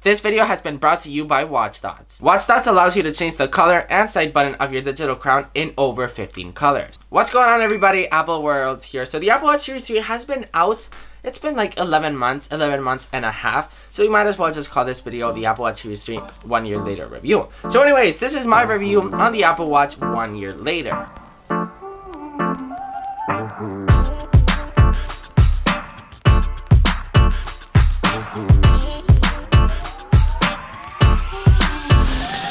This video has been brought to you by Watch Dots. Watch Dots allows you to change the color and side button of your digital crown in over 15 colors. What's going on, everybody? Apple World here. So the Apple Watch Series 3 has been out. It's been like 11 months and a half. So we might as well just call this video the Apple Watch Series 3 1 year later review. So anyways, this is my review on the Apple Watch 1 year later.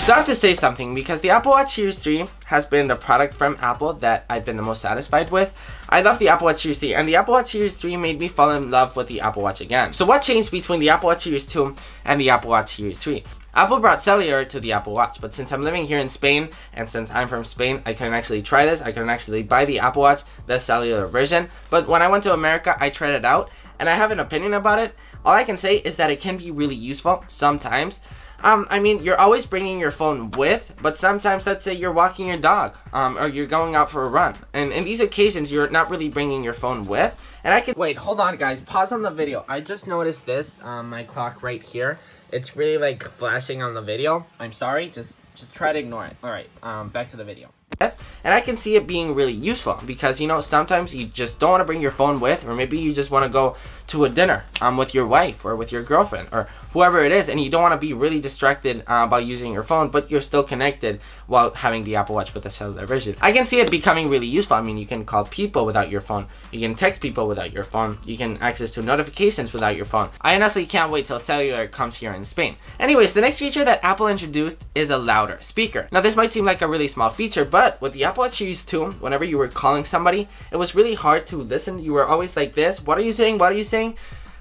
So I have to say something, because the Apple Watch Series 3 has been the product from Apple that I've been the most satisfied with. I love the Apple Watch Series 3, and the Apple Watch Series 3 made me fall in love with the Apple Watch again. So what changed between the Apple Watch Series 2 and the Apple Watch Series 3? Apple brought Cellular to the Apple Watch, but since I'm living here in Spain, and since I'm from Spain, I couldn't actually try this. I couldn't actually buy the Apple Watch, the Cellular version. But when I went to America, I tried it out, and I have an opinion about it. All I can say is that it can be really useful sometimes. I mean, you're always bringing your phone with, but sometimes, let's say you're walking your dog, or you're going out for a run. And in these occasions, you're not really bringing your phone with. And I can... Wait, hold on, guys. Pause on the video. I just noticed this, my clock right here. It's really, like, flashing on the video. I'm sorry. Just try to ignore it. Alright, back to the video. And I can see it being really useful because, you know, sometimes you just don't want to bring your phone with, or maybe you just want to go to a dinner with your wife or with your girlfriend or whoever it is, and you don't want to be really distracted by using your phone, but you're still connected while having the Apple Watch with the cellular version. I can see it becoming really useful. I mean, you can call people without your phone, you can text people without your phone, you can access to notifications without your phone. I honestly can't wait till Cellular comes here in Spain. Anyways, the next feature that Apple introduced is a louder speaker. Now, this might seem like a really small feature, but with the Apple Watch Series 2, whenever you were calling somebody, it was really hard to listen. You were always like this, what are you saying, what are you saying?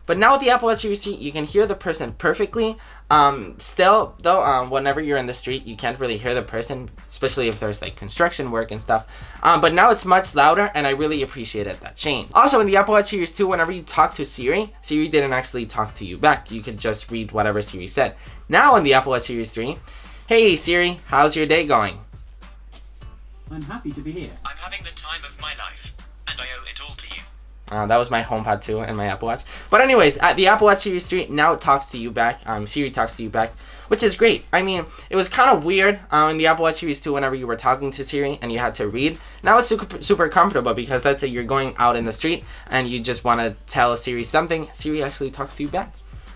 But now with the Apple Watch Series 3, you can hear the person perfectly. Still, though, whenever you're in the street, you can't really hear the person, especially if there's like construction work and stuff. But now it's much louder, and I really appreciated that change. Also, in the Apple Watch Series 2, whenever you talk to Siri, Siri didn't actually talk to you back. You could just read whatever Siri said. Now in the Apple Watch Series 3, hey Siri, how's your day going? I'm happy to be here. I'm having the time of my life, and I owe it all to you. That was my HomePod 2 and my Apple Watch. But anyways, at the Apple Watch Series 3 now talks to you back. Siri talks to you back, which is great. I mean, it was kind of weird in the Apple Watch Series 2 whenever you were talking to Siri and you had to read. Now it's super comfortable because let's say you're going out in the street and you just want to tell Siri something. Siri actually talks to you back.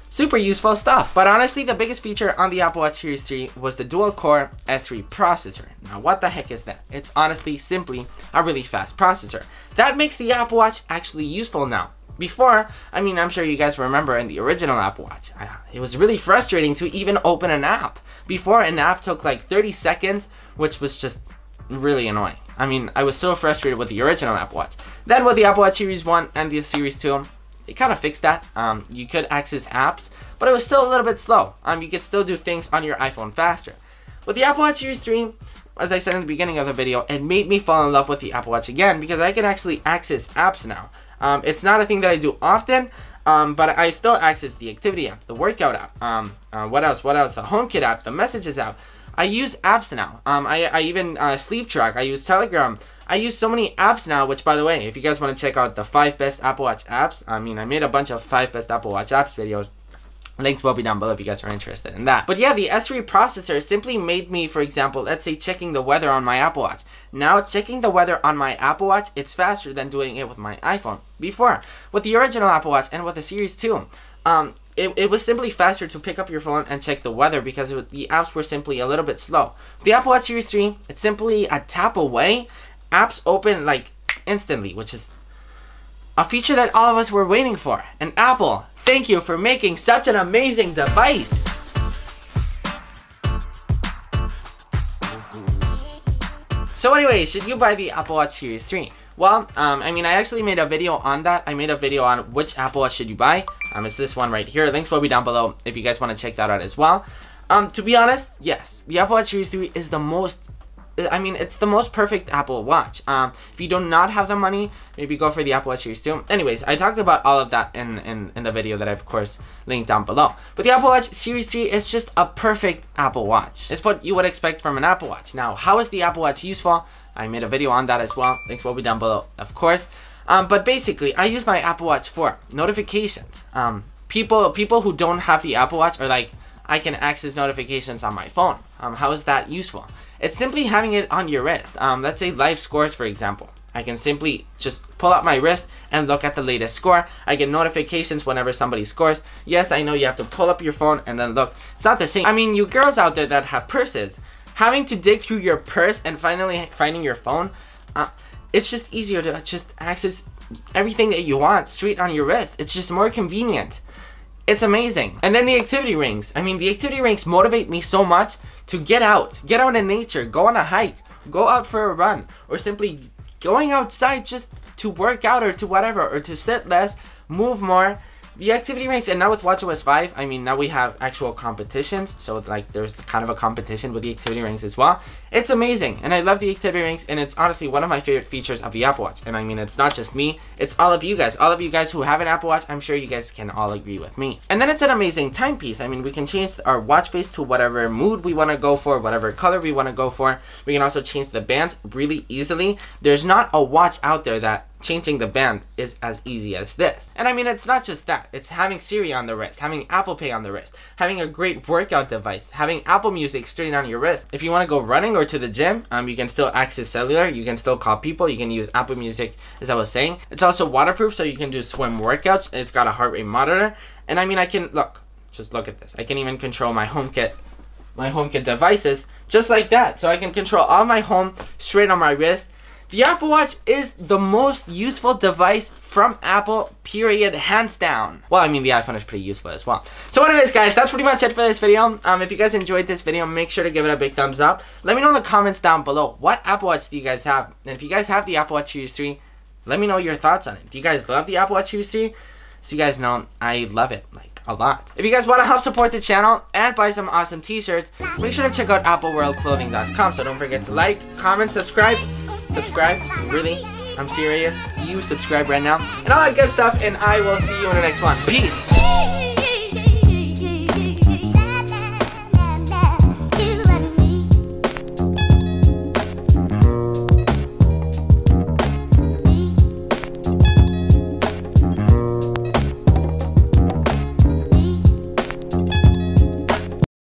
Super useful stuff. But honestly, the biggest feature on the Apple Watch Series 3 was the dual-core S3 processor. Now, what the heck is that? It's honestly simply a really fast processor. That makes the Apple Watch actually useful now. Before, I mean, I'm sure you guys remember in the original Apple Watch, it was really frustrating to even open an app. Before, an app took like 30 seconds, which was just really annoying. I mean, I was so frustrated with the original Apple Watch. Then with the Apple Watch Series 1 and the Series 2, it kind of fixed that. You could access apps, but it was still a little bit slow. You could still do things on your iPhone faster. With the Apple Watch Series 3, as I said in the beginning of the video, it made me fall in love with the Apple Watch again because I can actually access apps now. It's not a thing that I do often, but I still access the activity app, the workout app, what else? The HomeKit app, the Messages app. I use apps now. I even sleep track. I use Telegram. I use so many apps now, which, by the way, if you guys want to check out the 5 best Apple Watch apps, I mean, I made a bunch of 5 best Apple Watch apps videos. Links will be down below if you guys are interested in that. But yeah, the S3 processor simply made me, for example, let's say checking the weather on my Apple Watch. Now, checking the weather on my Apple Watch, it's faster than doing it with my iPhone. Before, with the original Apple Watch and with the Series 2, it was simply faster to pick up your phone and check the weather because the apps were simply a little bit slow. The Apple Watch Series 3, it's simply a tap away. Apps open like instantly, which is a feature that all of us were waiting for. And Apple, thank you for making such an amazing device. So anyways, should you buy the Apple Watch Series 3? Well, I mean, I actually made a video on that. I made a video on which Apple Watch should you buy. It's this one right here. Links will be down below if you guys want to check that out as well. To be honest, yes, the Apple Watch Series 3 is the most... I mean, it's the most perfect Apple Watch. If you do not have the money, maybe go for the Apple Watch Series 2. Anyways, I talked about all of that in the video that I, of course, linked down below. But the Apple Watch Series 3 is just a perfect Apple Watch. It's what you would expect from an Apple Watch. Now, how is the Apple Watch useful? I made a video on that as well. Links will be down below, of course. But basically, I use my Apple Watch for notifications. People who don't have the Apple Watch are like, I can access notifications on my phone. How is that useful? It's simply having it on your wrist. Let's say live scores, for example. I can simply just pull out my wrist and look at the latest score. I get notifications whenever somebody scores. Yes, I know you have to pull up your phone and then look. It's not the same. I mean, you girls out there that have purses, having to dig through your purse and finally finding your phone, it's just easier to just access everything that you want straight on your wrist. It's just more convenient. It's amazing. And then the activity rings. I mean, the activity rings motivate me so much to get out in nature, go on a hike, go out for a run, or simply going outside just to work out or to whatever, or to sit less, move more. The activity rings, and now with WatchOS 5, I mean, now we have actual competitions, so like there's kind of a competition with the activity rings as well. It's amazing, and I love the activity rings, and it's honestly one of my favorite features of the Apple Watch. And I mean, it's not just me, it's all of you guys who have an Apple Watch. I'm sure you guys can all agree with me. And then it's an amazing timepiece. I mean, we can change our watch face to whatever mood we want to go for, whatever color we want to go for. We can also change the bands really easily. There's not a watch out there that changing the band is as easy as this. And I mean, it's not just that. It's having Siri on the wrist, having Apple Pay on the wrist, having a great workout device, having Apple Music straight on your wrist. If you want to go running or to the gym, you can still access Cellular. You can still call people. You can use Apple Music, as I was saying. It's also waterproof, so you can do swim workouts. It's got a heart rate monitor. And I mean, I can, just look at this. I can even control my HomeKit devices just like that. So I can control all my home straight on my wrist. The Apple Watch is the most useful device from Apple, period, hands down. Well, I mean, the iPhone is pretty useful as well. So anyways, guys, that's pretty much it for this video. If you guys enjoyed this video, make sure to give it a big thumbs up. Let me know in the comments down below, what Apple Watch do you guys have? And if you guys have the Apple Watch Series 3, let me know your thoughts on it. Do you guys love the Apple Watch Series 3? So you guys know, I love it, like, a lot. If you guys want to help support the channel and buy some awesome t-shirts, make sure to check out appleworldclothing.com. So don't forget to like, comment, subscribe, really, I'm serious, you subscribe right now, and all that good stuff, and I will see you in the next one. Peace!